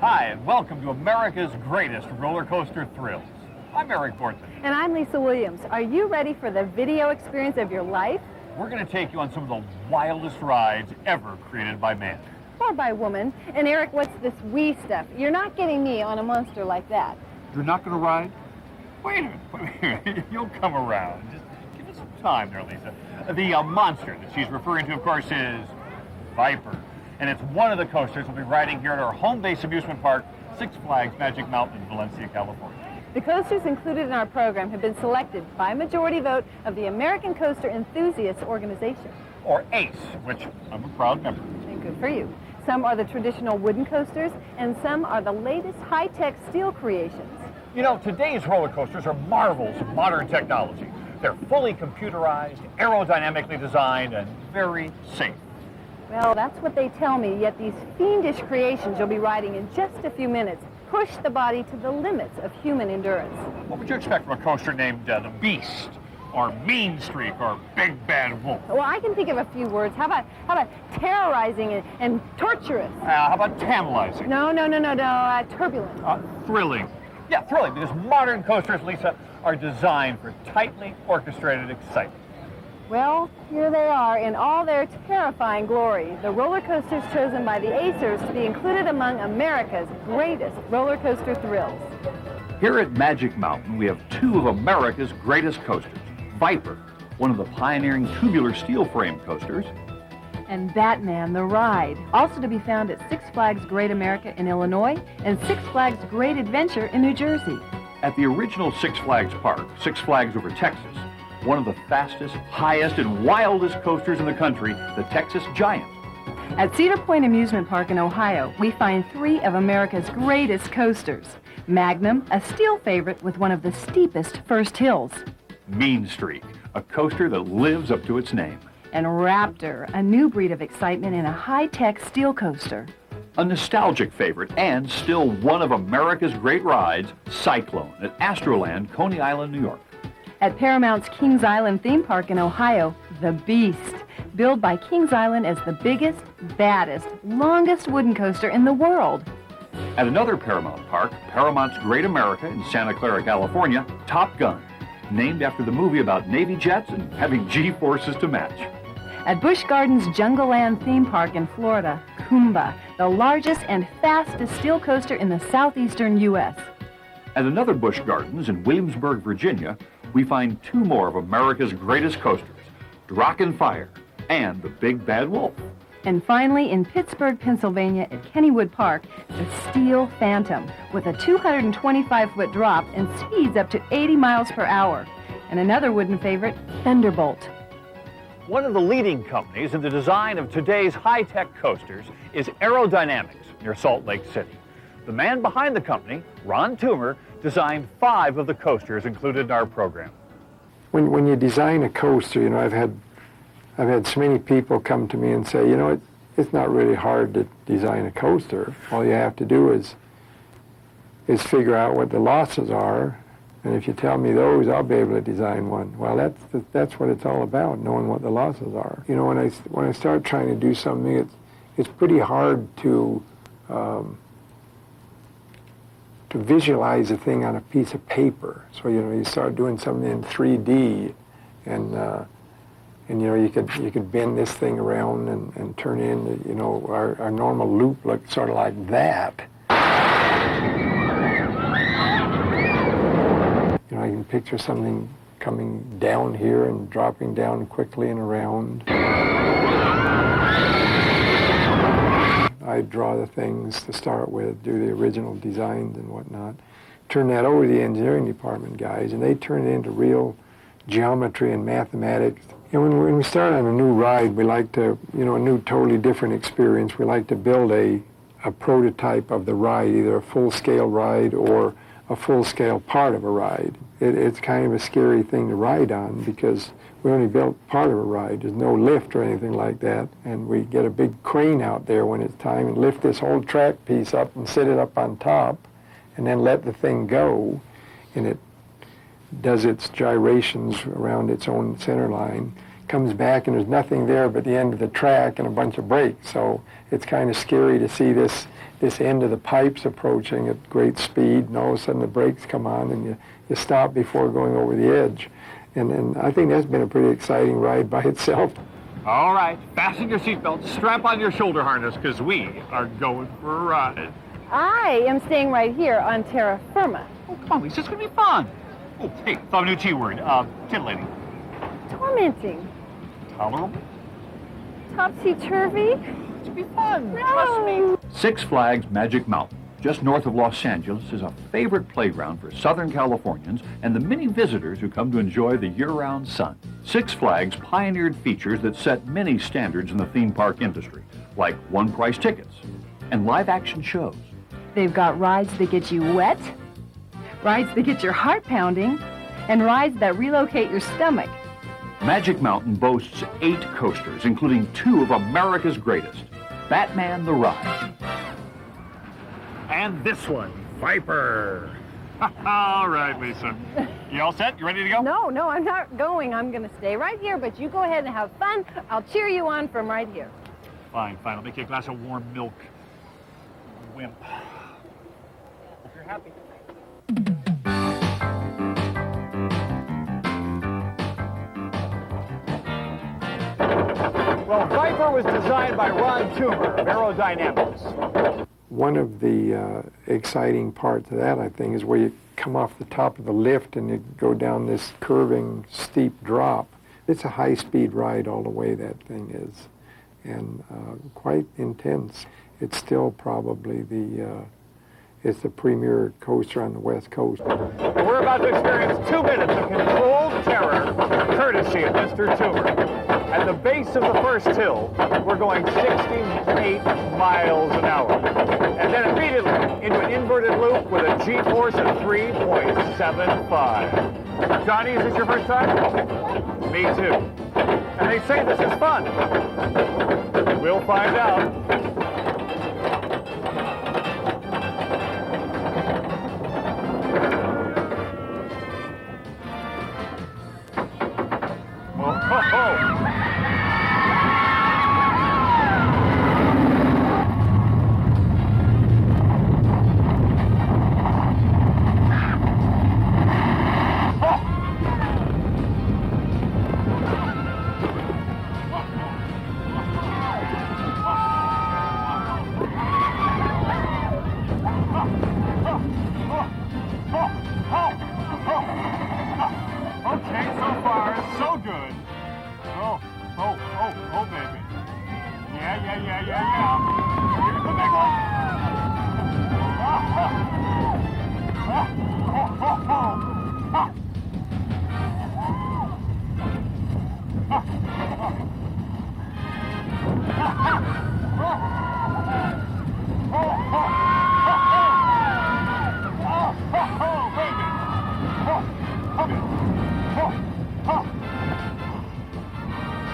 Hi, and welcome to America's greatest roller coaster thrills. I'm Eric Borton. And I'm Lisa Williams. Are you ready for the video experience of your life? We're going to take you on some of the wildest rides ever created by man. Or by woman. And Eric, what's this wee stuff? You're not getting me on a monster like that. You're not going to ride? Wait a minute. You'll come around. Just give us some time there, Lisa. The monster that she's referring to, of course, is Viper. And it's one of the coasters we'll be riding here at our home base amusement park, Six Flags Magic Mountain in Valencia, California. The coasters included in our program have been selected by majority vote of the American Coaster Enthusiasts Organization. Or ACE, which I'm a proud member. And good for you. Some are the traditional wooden coasters, and some are the latest high-tech steel creations. You know, today's roller coasters are marvels of modern technology. They're fully computerized, aerodynamically designed, and very safe. Well, that's what they tell me, yet these fiendish creations you'll be riding in just a few minutes push the body to the limits of human endurance. What would you expect from a coaster named the Beast, or Mean Streak, or Big Bad Wolf? Well, I can think of a few words. How about terrorizing and torturous? How about tantalizing? No, turbulent. Thrilling. Yeah, thrilling, because modern coasters, Lisa, are designed for tightly orchestrated excitement. Well, here they are in all their terrifying glory. The roller coasters chosen by the Acers to be included among America's greatest roller coaster thrills. Here at Magic Mountain, we have two of America's greatest coasters. Viper, one of the pioneering tubular steel frame coasters. And Batman, the ride, also to be found at Six Flags Great America in Illinois and Six Flags Great Adventure in New Jersey. At the original Six Flags Park, Six Flags over Texas, one of the fastest, highest, and wildest coasters in the country, the Texas Giant. At Cedar Point Amusement Park in Ohio, we find three of America's greatest coasters. Magnum, a steel favorite with one of the steepest first hills. Mean Streak, a coaster that lives up to its name. And Raptor, a new breed of excitement in a high-tech steel coaster. A nostalgic favorite and still one of America's great rides, Cyclone at Astroland, Coney Island, New York. At Paramount's Kings Island theme park in Ohio, the Beast, billed by Kings Island as the biggest, baddest, longest wooden coaster in the world. At another Paramount park, Paramount's Great America in Santa Clara, California, Top Gun, named after the movie about Navy jets and having G-forces to match. At Busch Gardens Jungle Land theme park in Florida, Kumba, the largest and fastest steel coaster in the southeastern U.S. At another Busch Gardens in Williamsburg, Virginia, we find two more of America's greatest coasters, Drachen Fire and the Big Bad Wolf. And finally, in Pittsburgh, Pennsylvania, at Kennywood Park, the Steel Phantom, with a 225-foot drop and speeds up to 80 miles per hour. And another wooden favorite, Thunderbolt. One of the leading companies in the design of today's high-tech coasters is Aerodynamics near Salt Lake City. The man behind the company, Ron Toomer, designed 5 of the coasters included in our program. When you design a coaster, you know, I've had so many people come to me and say, you know, it's not really hard to design a coaster. All you have to do is figure out what the losses are, and if you tell me those, I'll be able to design one. Well, that's what it's all about, knowing what the losses are. You know, when I start trying to do something, it's pretty hard to visualize a thing on a piece of paper. So, you know, you start doing something in 3D, and you know, you could bend this thing around and turn in, you know, our normal loop looks sort of like that. You know, I can picture something coming down here and dropping down quickly and around. I draw the things to start with, do the original designs and whatnot, turn that over to the engineering department guys, and they turn it into real geometry and mathematics. And when we start on a new ride, we like to, you know, a new totally different experience, we like to build a prototype of the ride, either a full-scale ride or a full-scale part of a ride. It's kind of a scary thing to ride on because we only built part of a ride. There's no lift or anything like that. And we get a big crane out there when it's time and lift this whole track piece up and sit it up on top and then let the thing go. And it does its gyrations around its own center line, comes back and there's nothing there but the end of the track and a bunch of brakes. So it's kind of scary to see this end of the pipes approaching at great speed, and all of a sudden the brakes come on and you stop before going over the edge. And I think that's been a pretty exciting ride by itself. All right, fasten your seatbelt, strap on your shoulder harness, because we are going for a ride. I am staying right here on terra firma. Oh, come on, Lisa, it's going to be fun. Oh, hey, thought of a new T word, titillating. Tormenting. Tolerable? Topsy-turvy. It's going to be fun, No. trust me. Six Flags Magic Mountain, just north of Los Angeles, is a favorite playground for Southern Californians and the many visitors who come to enjoy the year-round sun. Six Flags pioneered features that set many standards in the theme park industry, like one-price tickets and live-action shows. They've got rides that get you wet, rides that get your heart pounding, and rides that relocate your stomach. Magic Mountain boasts 8 coasters, including 2 of America's greatest, Batman the Ride. And this one, Viper. All right, Lisa. You all set? You ready to go? No, I'm not going. I'm going to stay right here, but you go ahead and have fun. I'll cheer you on from right here. Fine. I'll make you a glass of warm milk. Wimp. Hope you're happy. Well, Viper was designed by Ron Toomer of Aerodynamics. One of the exciting parts of that, I think, is where you come off the top of the lift and you go down this curving, steep drop. It's a high-speed ride all the way, that thing is, and quite intense. It's still probably it's the premier coaster on the West Coast. We're about to experience 2 minutes of controlled terror, courtesy of Mr. Toomer. At the base of the first hill, we're going 68 miles an hour. And then immediately into an inverted loop with a G-force of 3.75. Johnny, is this your first time? Me too. And they say this is fun. We'll find out. Okay, so far, so good. Oh, baby. Yeah. Here's the big one.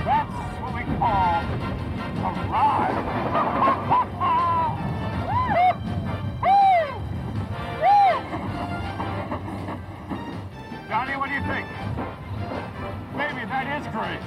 That's what we call a ride. Johnny, what do you think? Maybe that is great.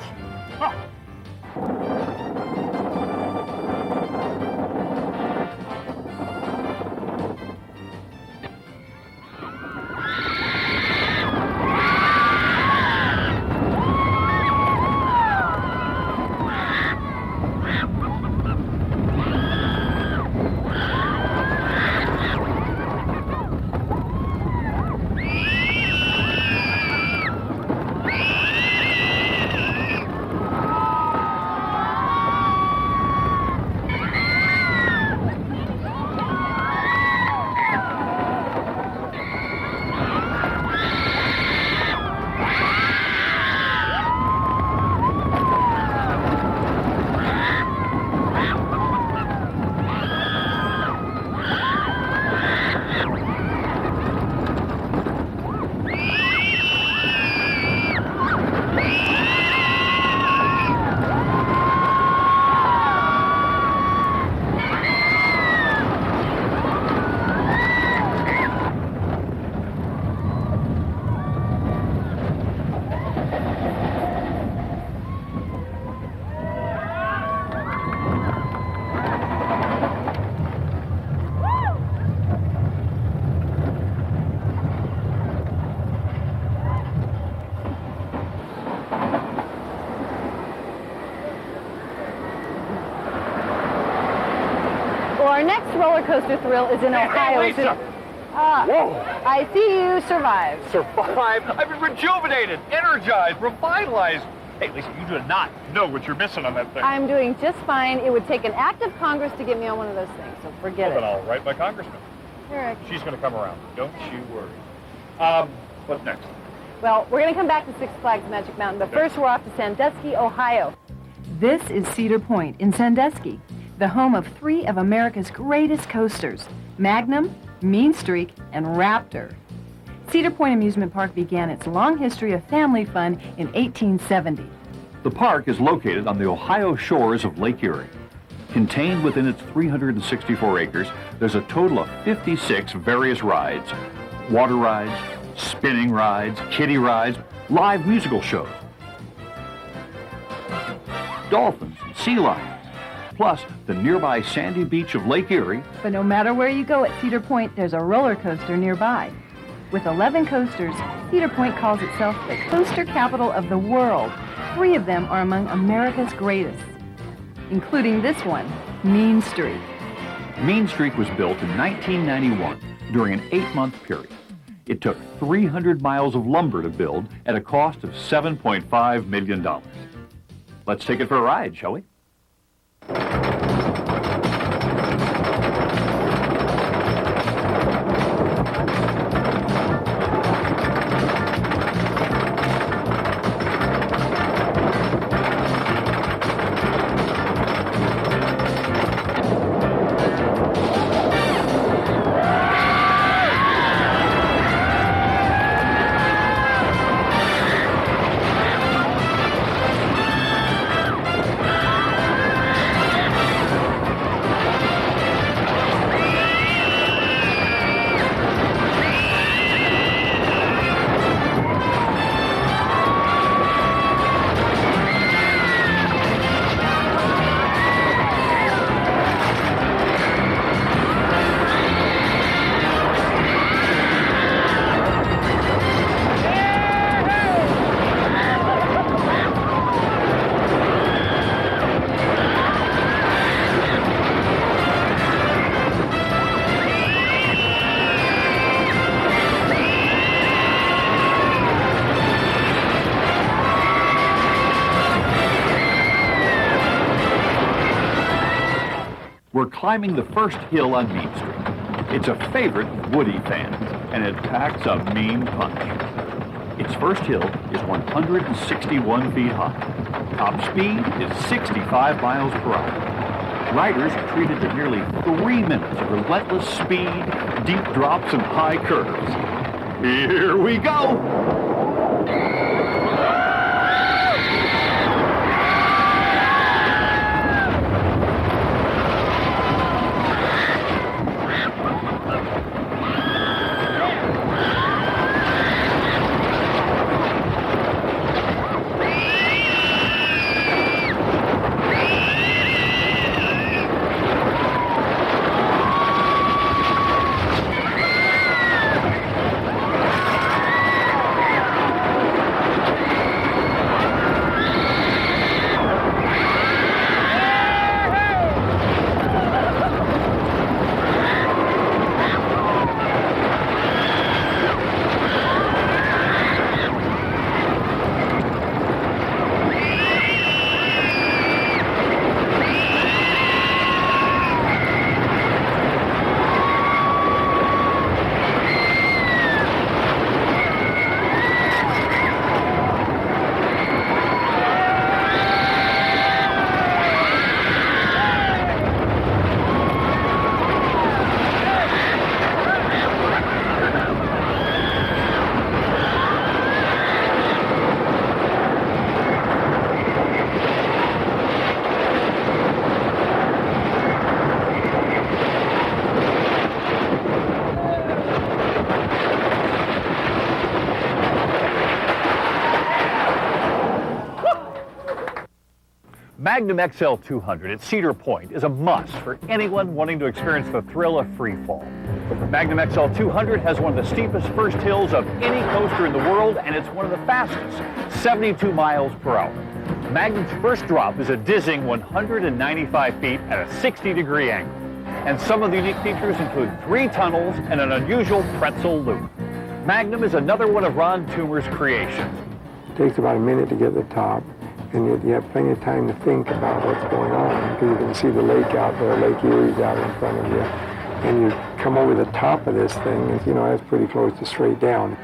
Our next roller coaster thrill is in Ohio. Hey, Lisa! Whoa! I see you survived. Survived? I've been rejuvenated, energized, revitalized. Hey, Lisa, you do not know what you're missing on that thing. I'm doing just fine. It would take an act of Congress to get me on one of those things, so forget Well, it. then I'll write my congressman. Eric. She's going to come around. Don't you worry. What's next? Well, we're going to come back to Six Flags Magic Mountain, but first we're off to Sandusky, Ohio. This is Cedar Point in Sandusky, the home of 3 of America's greatest coasters, Magnum, Mean Streak, and Raptor. Cedar Point Amusement Park began its long history of family fun in 1870. The park is located on the Ohio shores of Lake Erie. Contained within its 364 acres, there's a total of 56 various rides, water rides, spinning rides, kiddie rides, live musical shows, dolphins and sea lions, plus the nearby sandy beach of Lake Erie. But no matter where you go at Cedar Point, there's a roller coaster nearby. With 11 coasters, Cedar Point calls itself the coaster capital of the world. 3 of them are among America's greatest, including this one, Mean Streak. Mean Streak was built in 1991 during an 8-month period. It took 300 miles of lumber to build at a cost of $7.5 million. Let's take it for a ride, shall we? We're climbing the first hill on Mean Street. It's a favorite of Woody fans, and it packs a mean punch. Its first hill is 161 feet high. Top speed is 65 miles per hour. Riders are treated to nearly 3 minutes of relentless speed, deep drops, and high curves. Here we go! Magnum XL-200 at Cedar Point is a must for anyone wanting to experience the thrill of free fall. Magnum XL-200 has one of the steepest first hills of any coaster in the world, and it's one of the fastest, 72 miles per hour. Magnum's first drop is a dizzying 195 feet at a 60-degree angle. And some of the unique features include 3 tunnels and an unusual pretzel loop. Magnum is another one of Ron Toomer's creations. It takes about a minute to get to the top, and you have plenty of time to think about what's going on, because you can see the lake out there, Lake Erie's out in front of you, and you come over the top of this thing, and that's pretty close to straight down.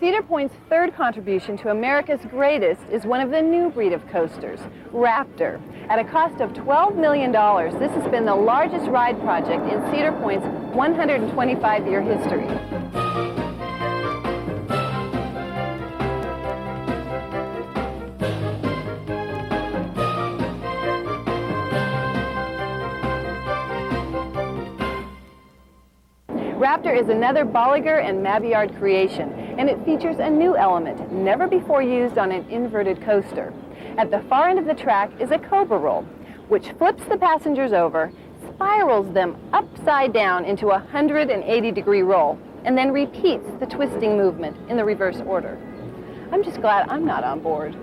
Cedar Point's third contribution to America's greatest is one of the new breed of coasters, Raptor. At a cost of $12 million, this has been the largest ride project in Cedar Point's 125-year history. Raptor is another Bolliger and Mabiard creation, and it features a new element never before used on an inverted coaster. At the far end of the track is a Cobra roll, which flips the passengers over, spirals them upside down into a 180-degree roll, and then repeats the twisting movement in the reverse order. I'm just glad I'm not on board.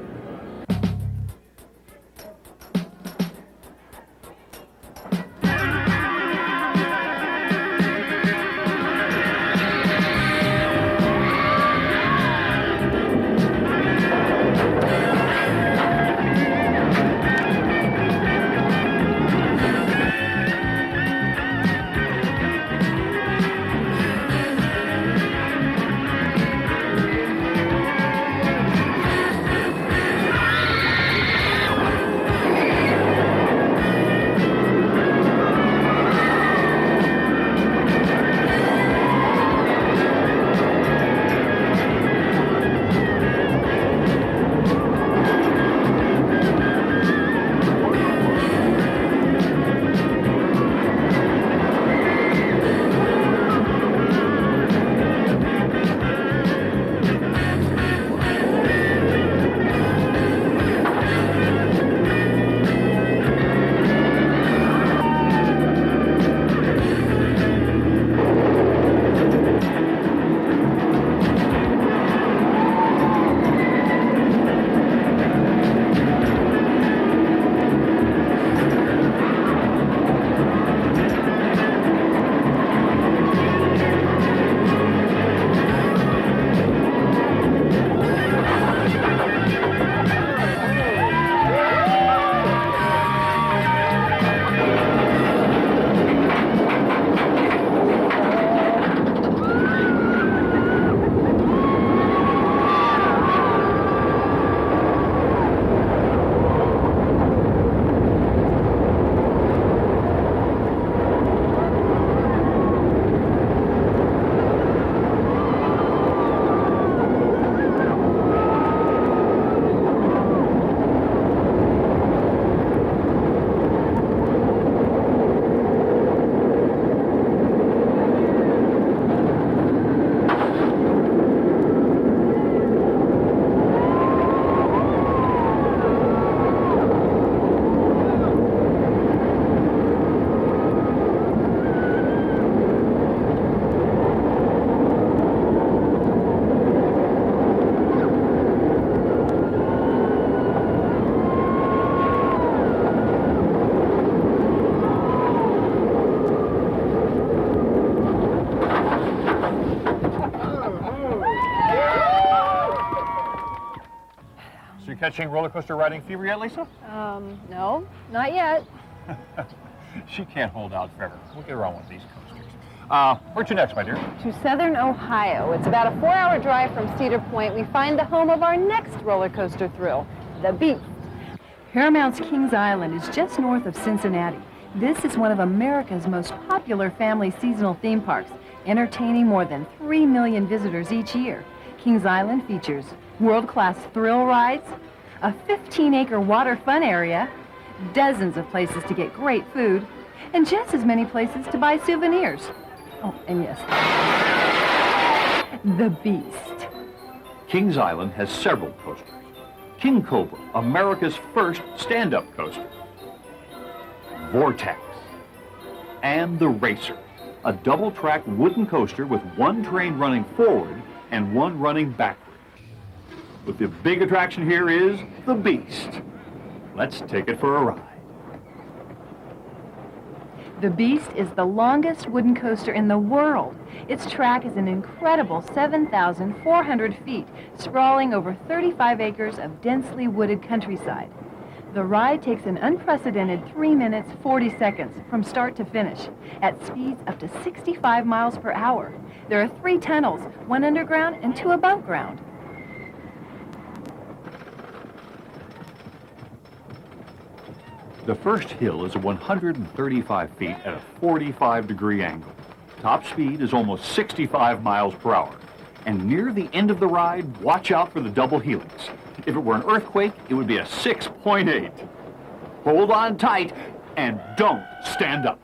You catching roller coaster riding fever yet, Lisa? No, not yet. She can't hold out forever. We'll get her on one of these coasters. Where'd you next, my dear? To southern Ohio. It's about a 4-hour drive from Cedar Point. We find the home of our next roller coaster thrill, the Beast. Paramount's Kings Island is just north of Cincinnati. This is one of America's most popular family seasonal theme parks, entertaining more than 3 million visitors each year. Kings Island features world-class thrill rides, a 15-acre water fun area, dozens of places to get great food, and just as many places to buy souvenirs. Oh, and yes, the Beast. Kings Island has several coasters. King Cobra, America's first stand-up coaster. Vortex. And the Racer, a double-track wooden coaster with one train running forward and one running backward. But the big attraction here is the Beast. Let's take it for a ride. The Beast is the longest wooden coaster in the world. Its track is an incredible 7,400 feet, sprawling over 35 acres of densely wooded countryside. The ride takes an unprecedented 3 minutes, 40 seconds from start to finish, at speeds up to 65 miles per hour. There are 3 tunnels, 1 underground and 2 above ground. The first hill is 135 feet at a 45-degree angle. Top speed is almost 65 miles per hour. And near the end of the ride, watch out for the double helix. If it were an earthquake, it would be a 6.8. Hold on tight and don't stand up.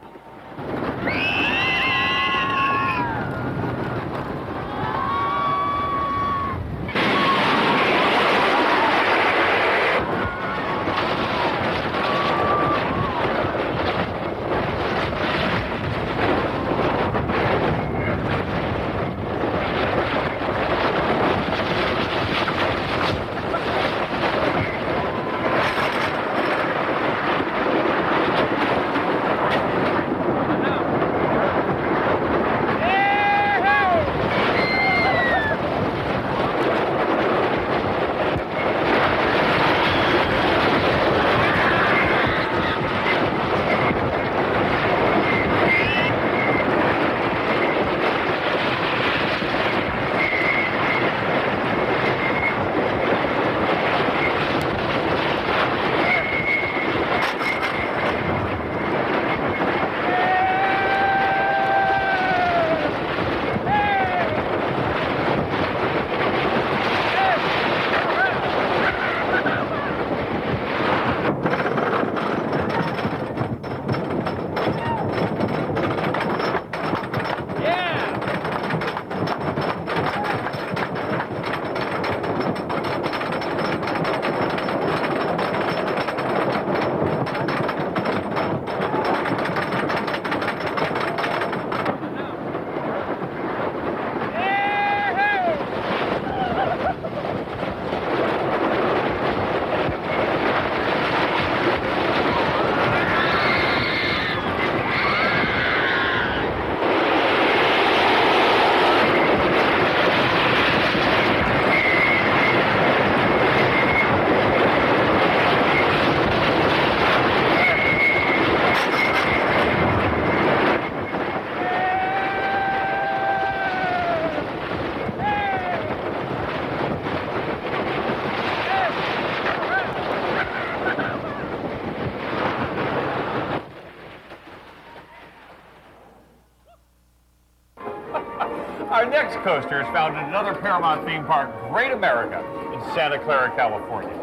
Our next coaster is found in another Paramount theme park, Great America, in Santa Clara, California.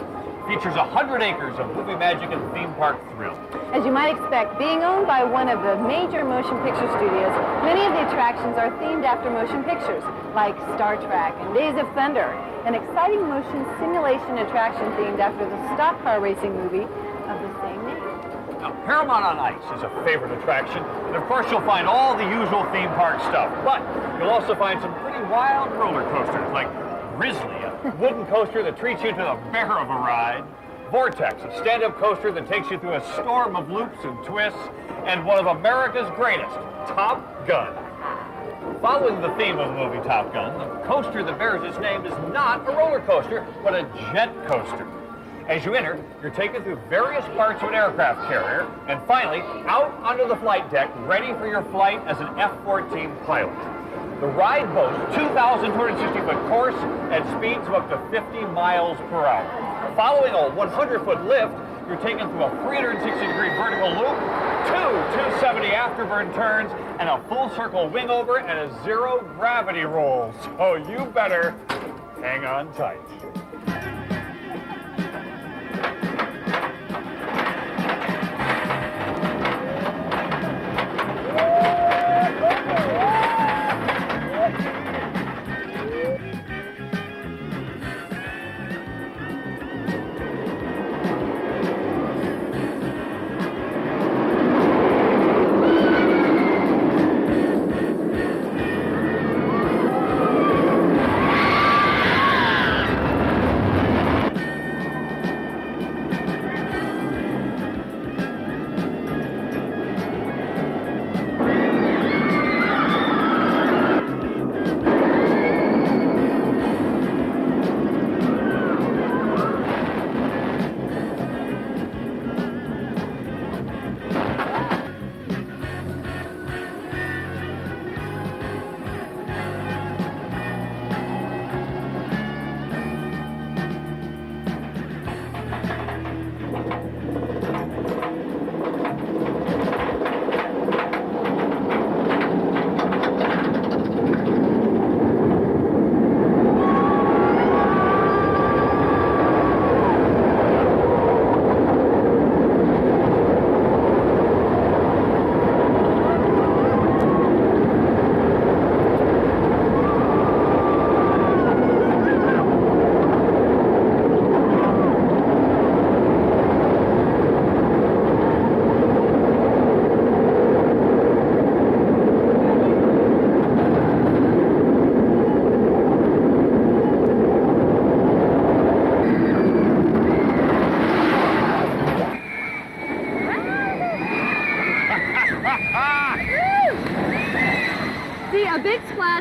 Features 100 acres of movie magic and theme park thrill. As you might expect, being owned by one of the major motion picture studios, many of the attractions are themed after motion pictures, like Star Trek and Days of Thunder, an exciting motion simulation attraction themed after the stock car racing movie of the same name. Now, Paramount on Ice is a favorite attraction, and of course you'll find all the usual theme park stuff, but you'll also find some pretty wild roller coasters, like Grizzly, a wooden coaster that treats you to the bear of a ride, Vortex, a stand-up coaster that takes you through a storm of loops and twists, and one of America's greatest, Top Gun. Following the theme of the movie Top Gun, the coaster that bears its name is not a roller coaster, but a jet coaster. As you enter, you're taken through various parts of an aircraft carrier, and finally, out onto the flight deck, ready for your flight as an F-14 pilot. The ride boasts 2,260-foot course and speeds of up to 50 miles per hour. Following a 100-foot lift, you're taken through a 360-degree vertical loop, two 270 afterburn turns, and a full circle wing over and a zero gravity roll. So you better hang on tight.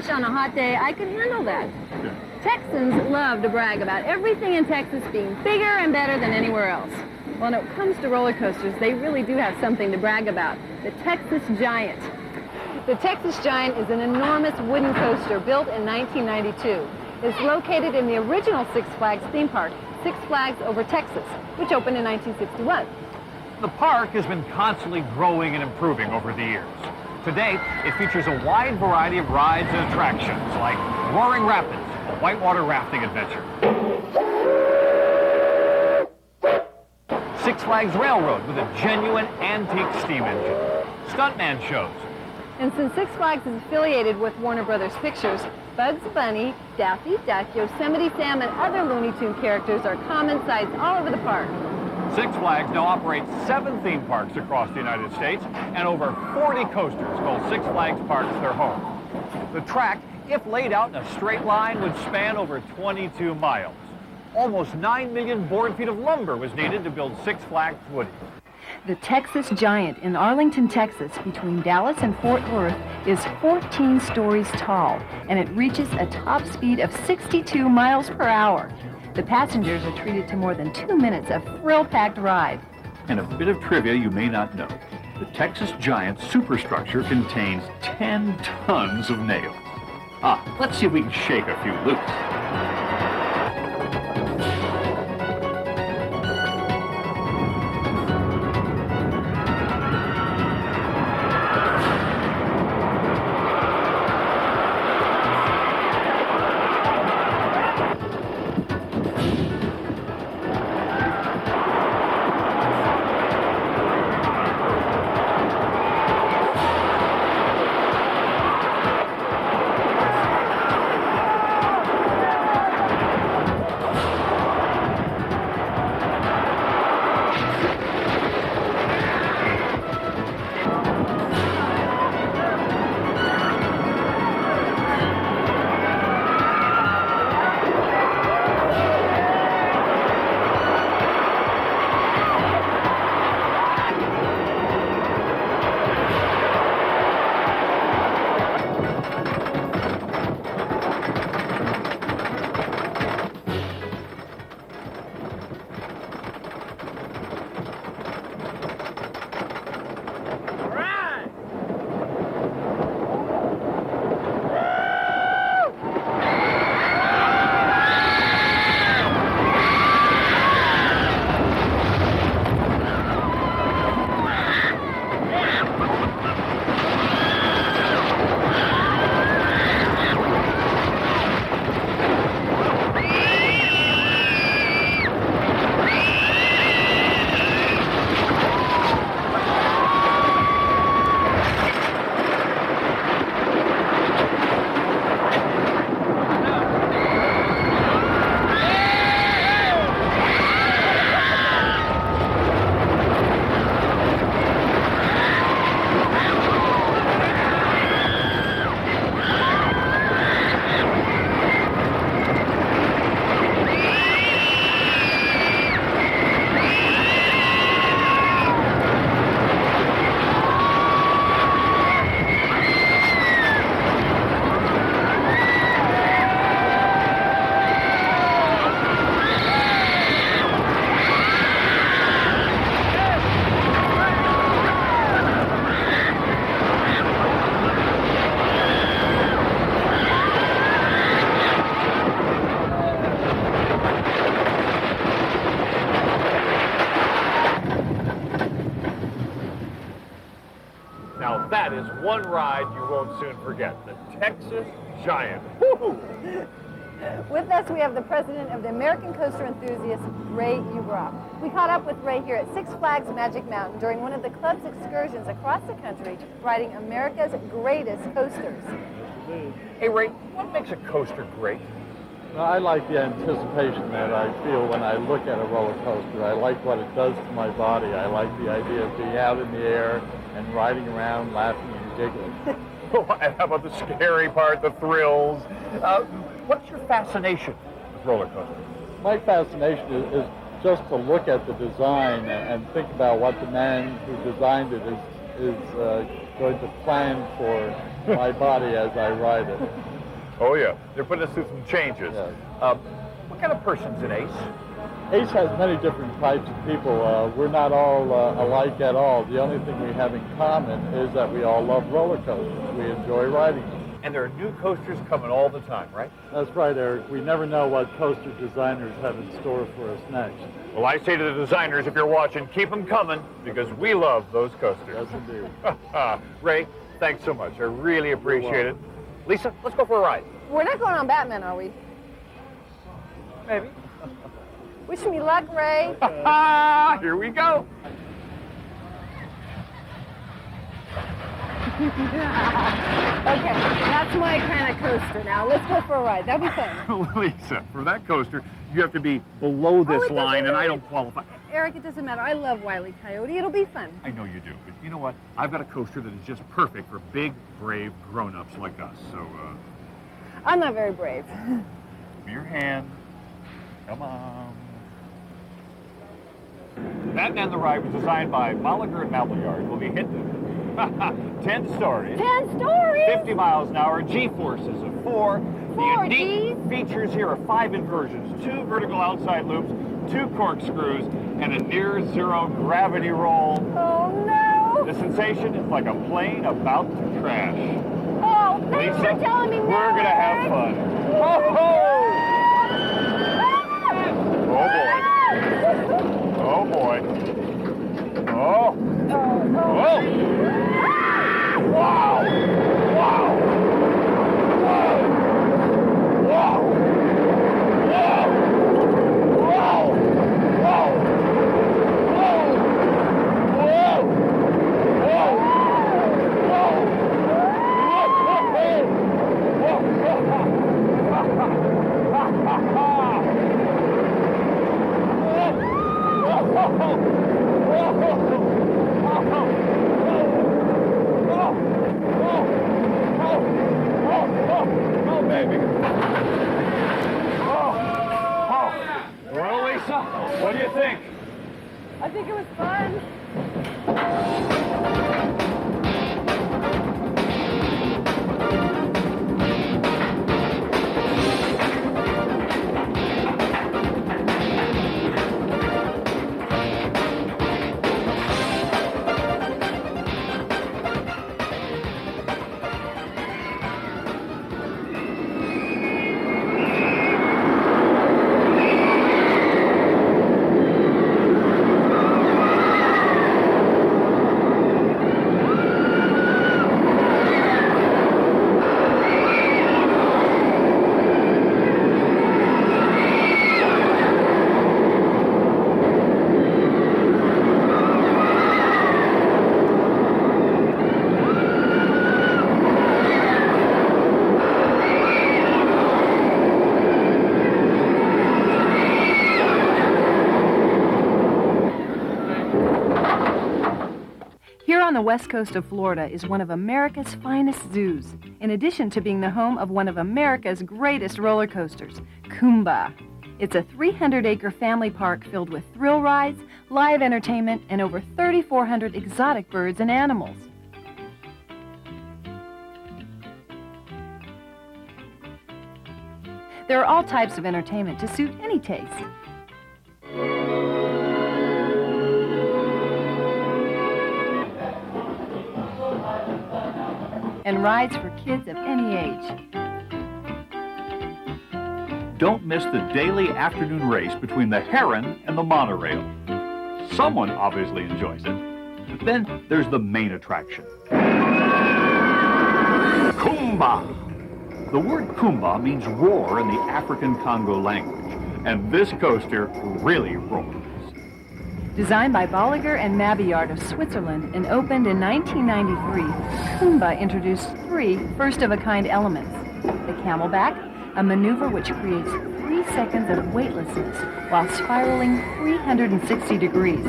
On a hot day, I could handle that. Texans love to brag about everything in Texas being bigger and better than anywhere else. Well, when it comes to roller coasters, they really do have something to brag about. The Texas Giant. The Texas Giant is an enormous wooden coaster built in 1992. It's located in the original Six Flags theme park, Six Flags Over Texas, which opened in 1961. The park has been constantly growing and improving over the years. Today, it features a wide variety of rides and attractions like Roaring Rapids, a whitewater rafting adventure, Six Flags Railroad with a genuine antique steam engine, stuntman shows. And since Six Flags is affiliated with Warner Brothers Pictures, Bugs Bunny, Daffy Duck, Yosemite Sam, and other Looney Tune characters are common sights all over the park. Six Flags now operates 7 theme parks across the United States, and over 40 coasters call Six Flags Parks their home. The track, if laid out in a straight line, would span over 22 miles. Almost 9 million board feet of lumber was needed to build Six Flags Woody. The Texas Giant in Arlington, Texas, between Dallas and Fort Worth, is 14 stories tall, and it reaches a top speed of 62 miles per hour. The passengers are treated to more than 2 minutes of thrill-packed ride. And a bit of trivia you may not know. The Texas Giant superstructure contains 10 tons of nails. Let's see if we can shake a few loose. is one ride you won't soon forget, the Texas Giant. Woo-hoo! With us, we have the president of the American Coaster Enthusiasts, Ray Ubroff. We caught up with Ray here at Six Flags Magic Mountain during one of the club's excursions across the country, riding America's greatest coasters. Hey, Ray, what makes a coaster great? Well, I like the anticipation that I feel when I look at a roller coaster. I like what it does to my body. I like the idea of being out in the air and riding around, laughing and giggling. And how about the scary part, the thrills? What's your fascination with roller coasters? My fascination is just to look at the design and think about what the man who designed it is going to plan for my body as I ride it. Oh, yeah. They're putting us through some changes. Yes. What kind of person's an ace? Ace has many different types of people. We're not all alike at all. The only thing we have in common is that we all love roller coasters. We enjoy riding them. And there are new coasters coming all the time, right? That's right, Eric. We never know what coaster designers have in store for us next. Well, I say to the designers, if you're watching, keep them coming, because we love those coasters. Yes, indeed. Ray, thanks so much. I really appreciate it. Lisa, let's go for a ride. We're not going on Batman, are we? Maybe. Wish me luck, Ray. Here we go. Okay, that's my kind of coaster now. Let's go for a ride. That'd be fun. Lisa, for that coaster, you have to be below this line, and I don't qualify. Eric, it doesn't matter. I love Wile E. Coyote. It'll be fun. I know you do, but you know what? I've got a coaster that is just perfect for big, brave grown-ups like us. So, I'm not very brave. give me your hand. Come on. Batman the Ride was designed by Bolliger and Mallard. We'll be hitting 10 stories. 10 stories? 50 miles an hour, G-forces of 4. The unique Gs? features here are 5 inversions, 2 vertical outside loops, 2 corkscrews, and a near-zero gravity roll. Oh, no. The sensation is like a plane about to crash. Oh, thanks Lisa, for telling me we're going to have fun. Ho-ho! Oh, boy. Oh. Whoa. Wow. Wow. Whoa. Wow. Whoa. Whoa. Whoa. Oh, baby. Well, Lisa, what do you think? I think it was fun. Here on the west coast of Florida is one of America's finest zoos, in addition to being the home of one of America's greatest roller coasters, Kumba. It's a 300-acre family park filled with thrill rides, live entertainment, and over 3,400 exotic birds and animals. There are all types of entertainment to suit any taste. And rides for kids of any age. Don't miss the daily afternoon race between the Heron and the monorail. Someone obviously enjoys it. But then there's the main attraction. Kumba. The word Kumba means roar in the African Congo language, and this coaster really roars. Designed by Bolliger and Mabillard of Switzerland and opened in 1993, Kumba introduced 3 first-of-a-kind elements. The camelback, a maneuver which creates 3 seconds of weightlessness while spiraling 360 degrees.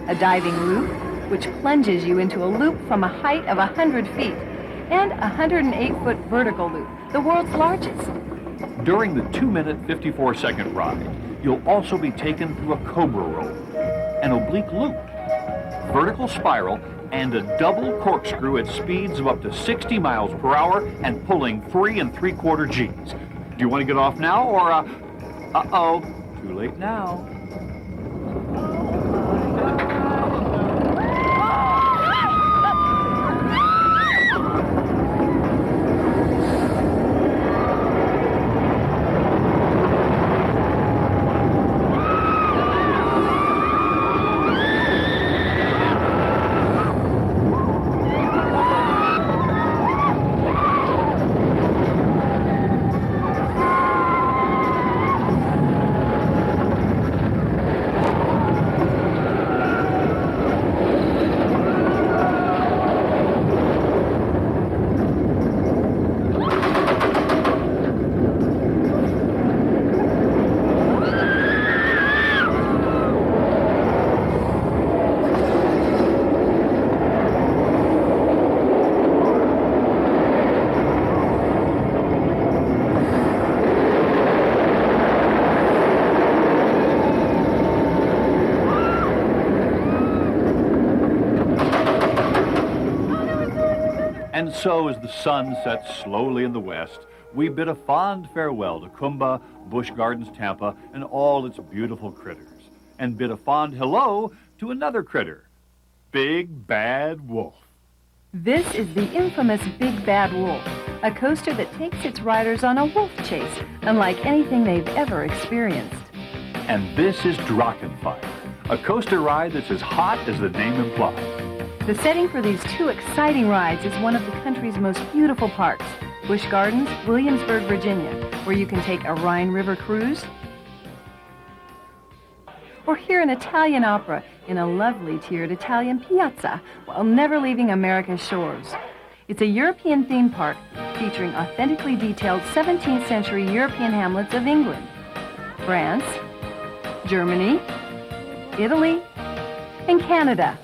A diving loop, which plunges you into a loop from a height of 100 feet. And a 108-foot vertical loop, the world's largest. During the 2-minute, 54-second ride, you'll also be taken through a cobra roll, an oblique loop, vertical spiral, and a double corkscrew at speeds of up to 60 miles per hour and pulling 3 3/4 Gs. Do you want to get off now or, uh-oh, too late now. And so, as the sun sets slowly in the west, we bid a fond farewell to Kumba, Busch Gardens, Tampa, and all its beautiful critters, and bid a fond hello to another critter, Big Bad Wolf. This is the infamous Big Bad Wolf, a coaster that takes its riders on a wolf chase, unlike anything they've ever experienced. And this is Drachen, a coaster ride that's as hot as the name implies. The setting for these 2 exciting rides is one of the country's most beautiful parks, Busch Gardens, Williamsburg, Virginia, where you can take a Rhine River cruise, or hear an Italian opera in a lovely tiered Italian piazza while never leaving America's shores. It's a European theme park featuring authentically detailed 17th century European hamlets of England, France, Germany, Italy, and Canada.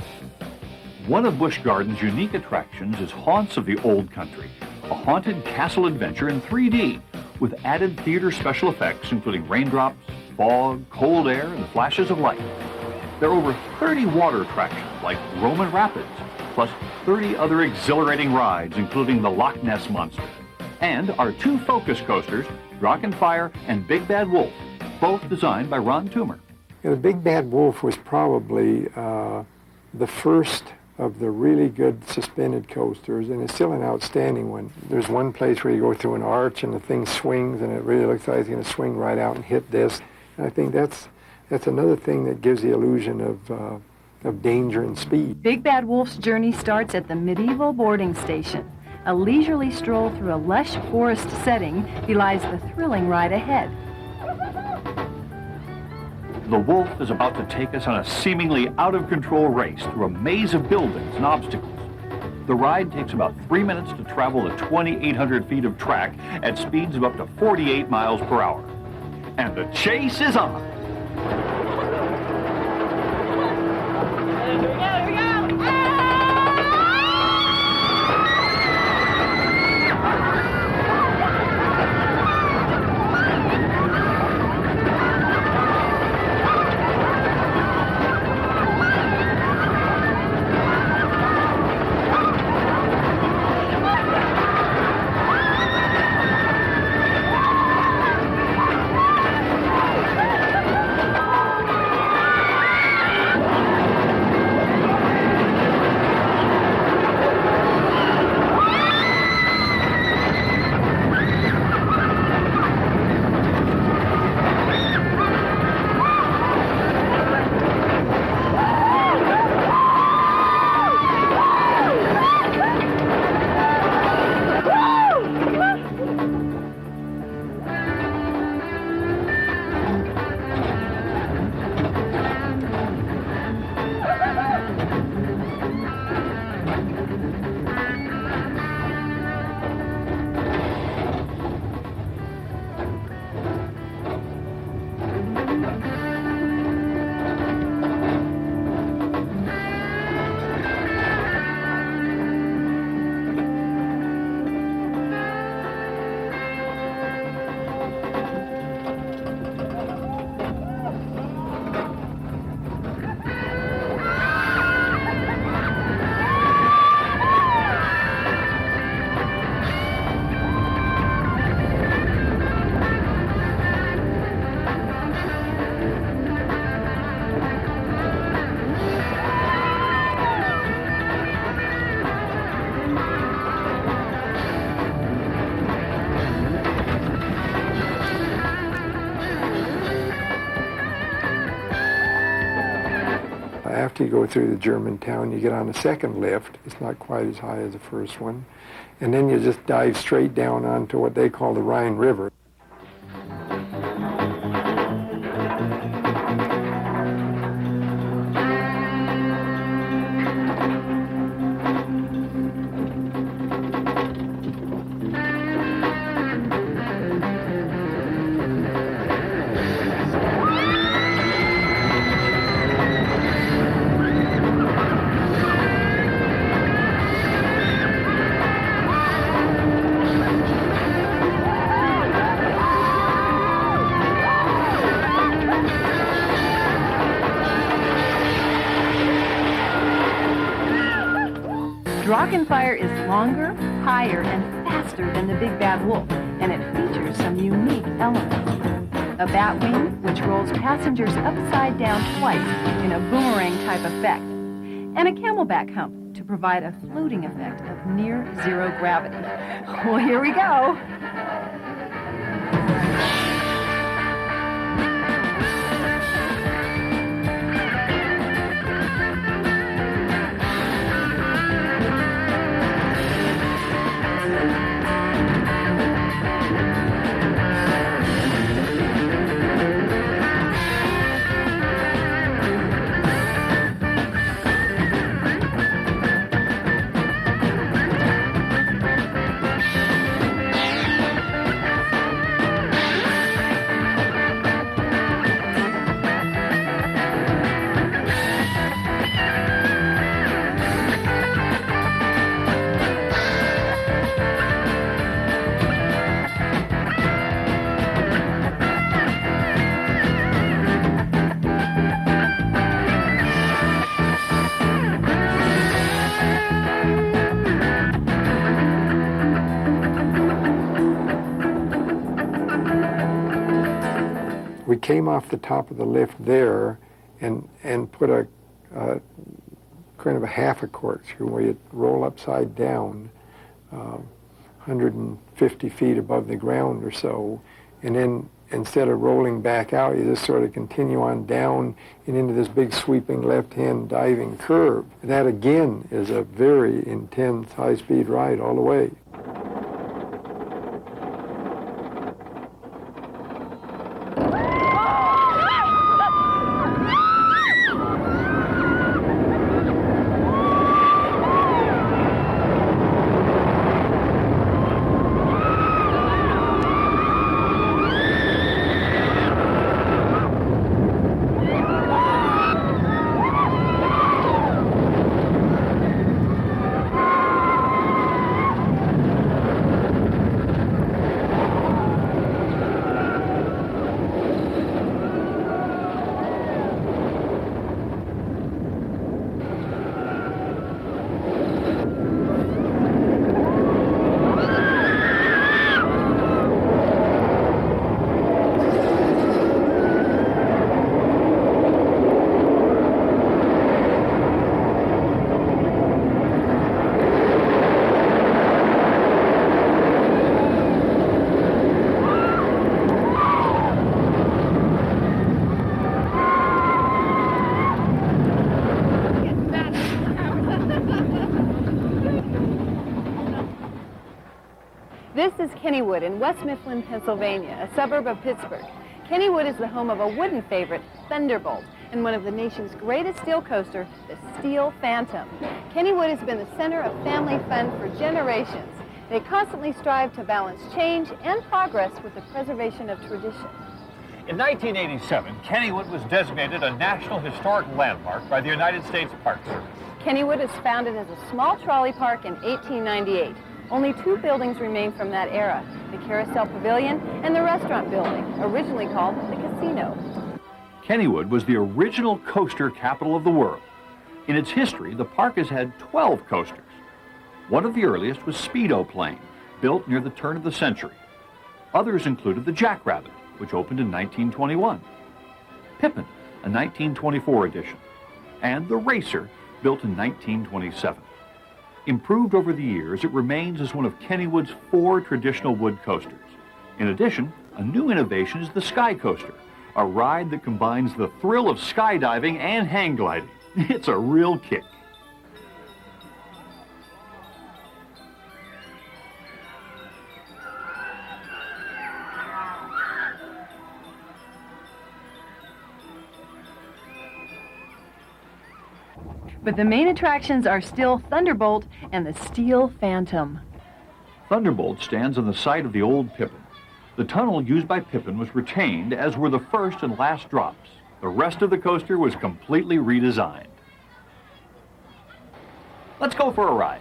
One of Busch Gardens' unique attractions is Haunts of the Old Country, a haunted castle adventure in 3D with added theater special effects including raindrops, fog, cold air, and flashes of light. There are over 30 water attractions like Roman Rapids, plus 30 other exhilarating rides including the Loch Ness Monster. And our 2 focus coasters, Drachen and Big Bad Wolf, both designed by Ron Toomer. Yeah, the Big Bad Wolf was probably the first of the really good suspended coasters, and it's still an outstanding one. There's one place where you go through an arch and the thing swings, and it really looks like it's going to swing right out and hit this. And I think that's another thing that gives the illusion of danger and speed. Big Bad Wolf's journey starts at the medieval boarding station. A leisurely stroll through a lush forest setting belies the thrilling ride ahead. The Wolf is about to take us on a seemingly out-of-control race through a maze of buildings and obstacles. The ride takes about 3 minutes to travel the 2,800 feet of track at speeds of up to 48 miles per hour. And the chase is on. after you go through the Germantown, you get on a second lift. It's not quite as high as the first one. And then you just dive straight down onto what they call the Rhine River. Drachen fire is longer, higher, and faster than the Big Bad Wolf, and it features some unique elements. A bat wing, which rolls passengers upside down twice in a boomerang-type effect, and a camelback hump to provide a floating effect of near-zero gravity. Well, here we go. We came off the top of the lift there and put a kind of a half a corkscrew where you roll upside down 150 feet above the ground or so, and then instead of rolling back out, you just sort of continue on down and into this big sweeping left-hand diving curve. That again is a very intense high-speed ride all the way. This is Kennywood in West Mifflin, Pennsylvania, a suburb of Pittsburgh. Kennywood is the home of a wooden favorite, Thunderbolt, and one of the nation's greatest steel coaster, the Steel Phantom. Kennywood has been the center of family fun for generations. They constantly strive to balance change and progress with the preservation of tradition. In 1987, Kennywood was designated a National Historic Landmark by the United States Park Service. Kennywood was founded as a small trolley park in 1898. Only two buildings remain from that era, the Carousel Pavilion and the restaurant building, originally called the Casino. Kennywood was the original coaster capital of the world. In its history, the park has had 12 coasters. One of the earliest was Speedo Plane, built near the turn of the century. Others included the Jackrabbit, which opened in 1921, Pippin, a 1924 edition, and the Racer, built in 1927. Improved over the years, it remains as one of Kennywood's 4 traditional wood coasters. In addition, a new innovation is the Sky Coaster, a ride that combines the thrill of skydiving and hang gliding. It's a real kick. But the main attractions are still Thunderbolt and the Steel Phantom. Thunderbolt stands on the site of the old Pippin. The tunnel used by Pippin was retained, as were the first and last drops. The rest of the coaster was completely redesigned. Let's go for a ride.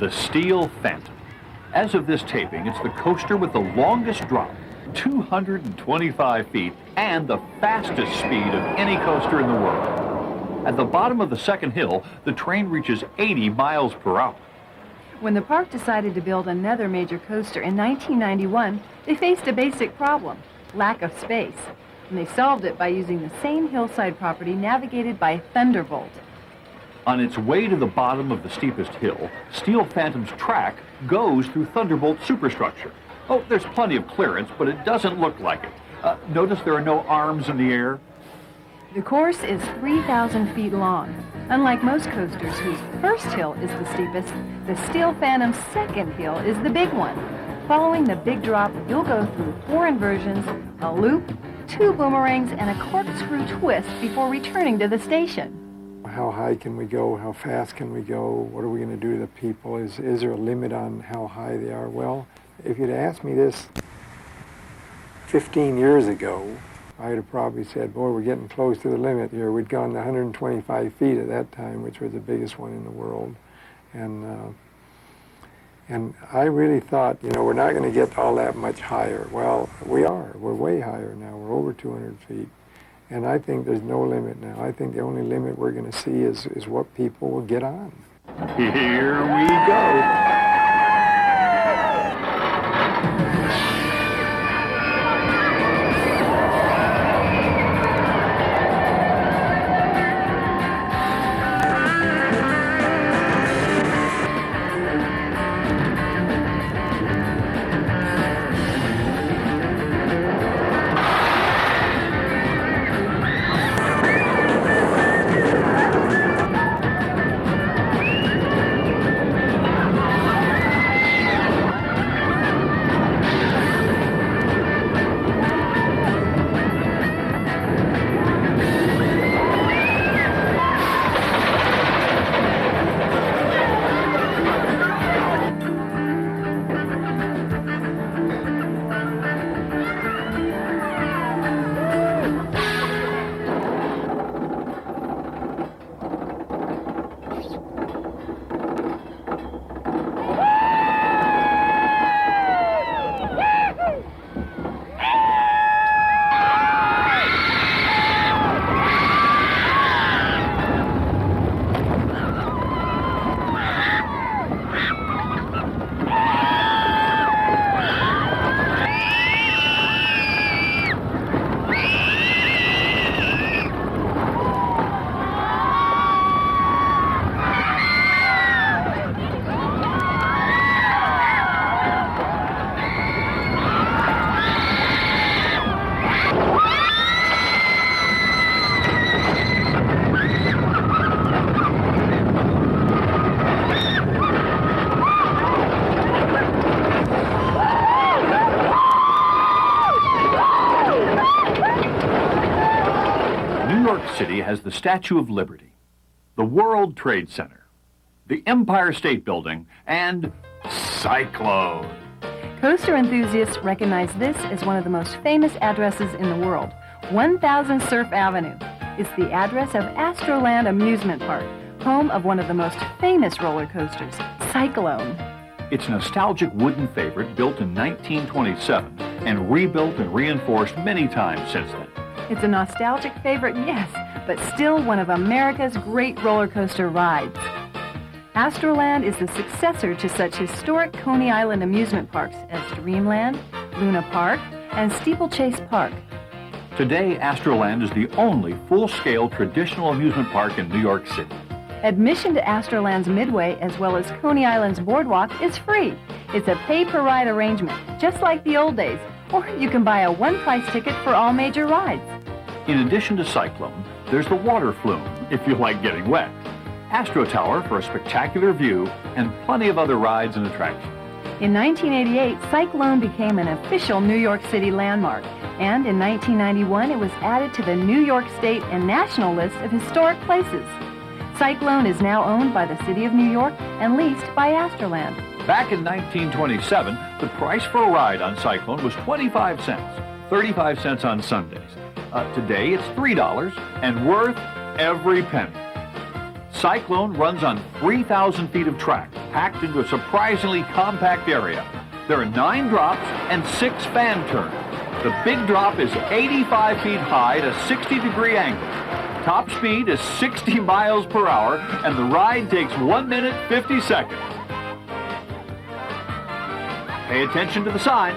The Steel Phantom. As of this taping, it's the coaster with the longest drop, 225 feet, and the fastest speed of any coaster in the world. At the bottom of the second hill, the train reaches 80 miles per hour. When the park decided to build another major coaster in 1991, they faced a basic problem: lack of space. And they solved it by using the same hillside property navigated by Thunderbolt. On its way to the bottom of the steepest hill, Steel Phantom's track goes through Thunderbolt's superstructure. Oh, there's plenty of clearance, but it doesn't look like it. Notice there are no arms in the air? The course is 3,000 feet long. Unlike most coasters whose first hill is the steepest, the Steel Phantom's second hill is the big one. Following the big drop, you'll go through 4 inversions, a loop, 2 boomerangs, and a corkscrew twist before returning to the station. How high can we go? How fast can we go? What are we going to do to the people? Is there a limit on how high they are? Well, if you'd asked me this 15 years ago, I'd have probably said, boy, we're getting close to the limit here. We'd gone to 125 feet at that time, which was the biggest one in the world. And I really thought, you know, we're not going to get all that much higher. Well, we are. We're way higher now. We're over 200 feet. And I think there's no limit now. I think the only limit we're going to see is what people will get on. Here we go. has the Statue of Liberty, the World Trade Center, the Empire State Building, and Cyclone. Coaster enthusiasts recognize this as one of the most famous addresses in the world, 1000 Surf Avenue. It's the address of Astroland Amusement Park, home of one of the most famous roller coasters, Cyclone. It's a nostalgic wooden favorite built in 1927 and rebuilt and reinforced many times since then. It's a nostalgic favorite, yes, but still one of America's great roller coaster rides. Astroland is the successor to such historic Coney Island amusement parks as Dreamland, Luna Park, and Steeplechase Park. Today, Astroland is the only full-scale traditional amusement park in New York City. Admission to Astroland's Midway as well as Coney Island's Boardwalk is free. It's a pay-per-ride arrangement, just like the old days, or you can buy a one-price ticket for all major rides. In addition to Cyclone, there's the water flume, if you like getting wet, Astro Tower for a spectacular view, and plenty of other rides and attractions. In 1988, Cyclone became an official New York City landmark, and in 1991 it was added to the New York State and National list of historic places. Cyclone is now owned by the City of New York and leased by Astroland. Back in 1927, the price for a ride on Cyclone was 25 cents, 35 cents on Sundays. Today it's $3 and worth every penny. Cyclone runs on 3,000 feet of track, packed into a surprisingly compact area. There are 9 drops and 6 fan turns. The big drop is 85 feet high at a 60-degree angle. Top speed is 60 miles per hour, and the ride takes 1 minute 50 seconds. Pay attention to the sign.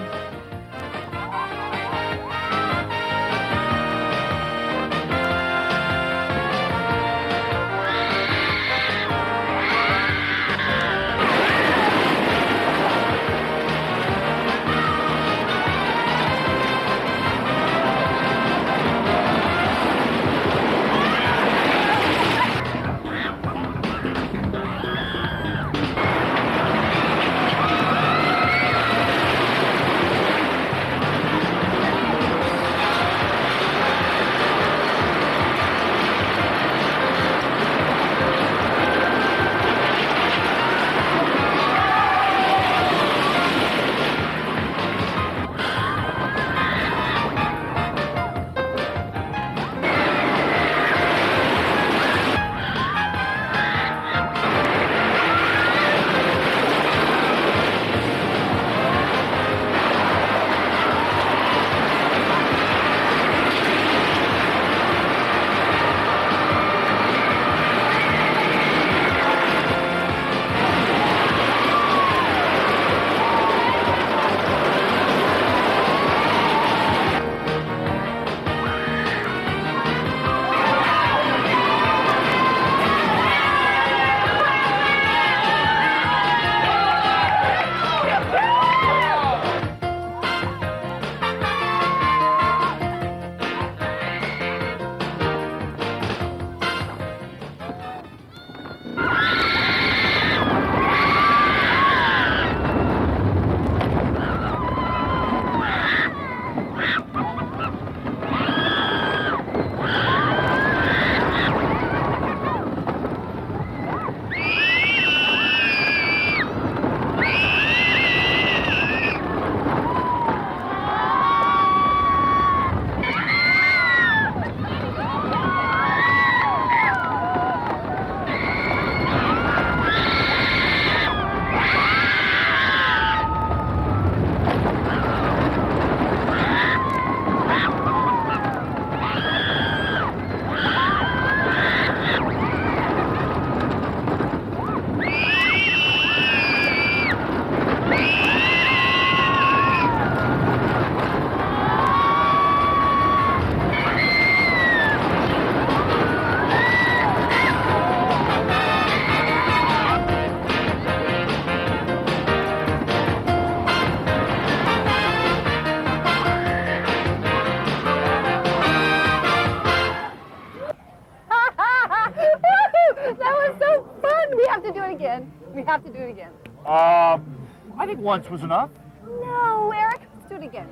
have to do it again. I think once was enough. No, Eric, let's do it again.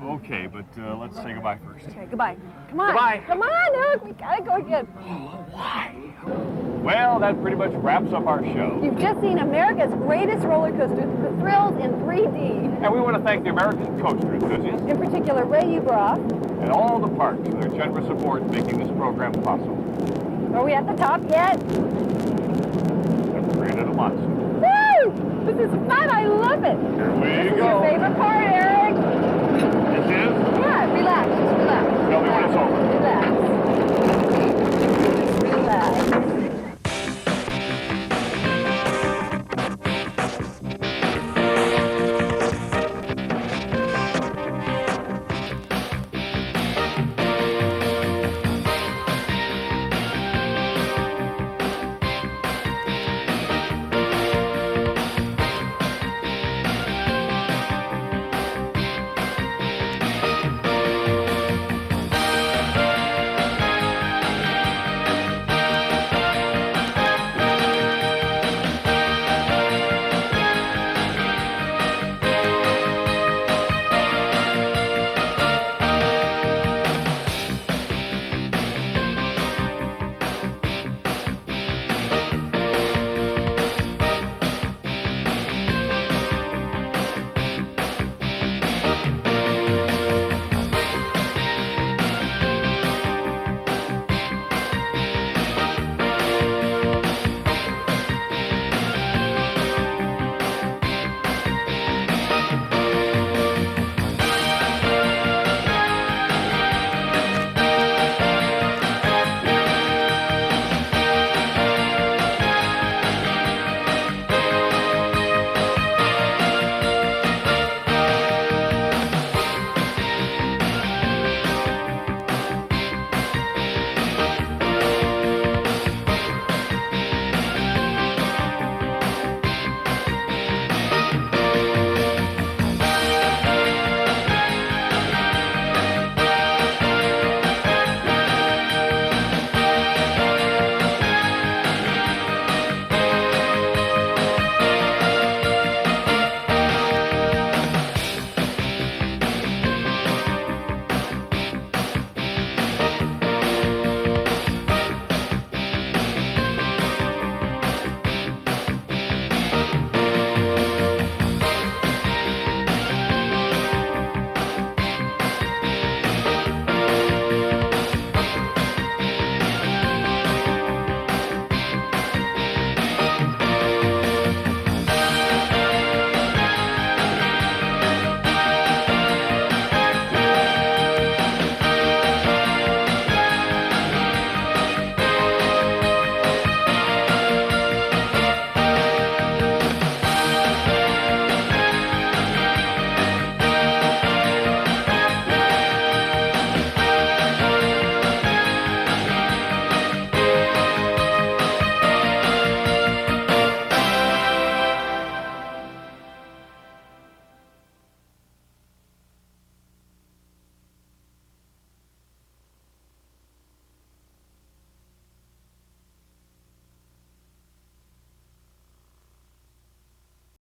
Okay, but let's say goodbye first. Okay, goodbye. Come on. Goodbye. Come on, Hook. We gotta go again. Well, that pretty much wraps up our show. You've just seen America's greatest roller coaster, the thrills in 3D. And we want to thank the American coaster enthusiasts In particular, Ray Ubroff. and all the parks for their generous support in making this program possible. Are we at the top yet? And we created a monster. Woo! This is fun. I love it. Here we This is go. your favorite part, Eric. This is? Yeah, relax. Just relax. Tell me when it's over. Relax.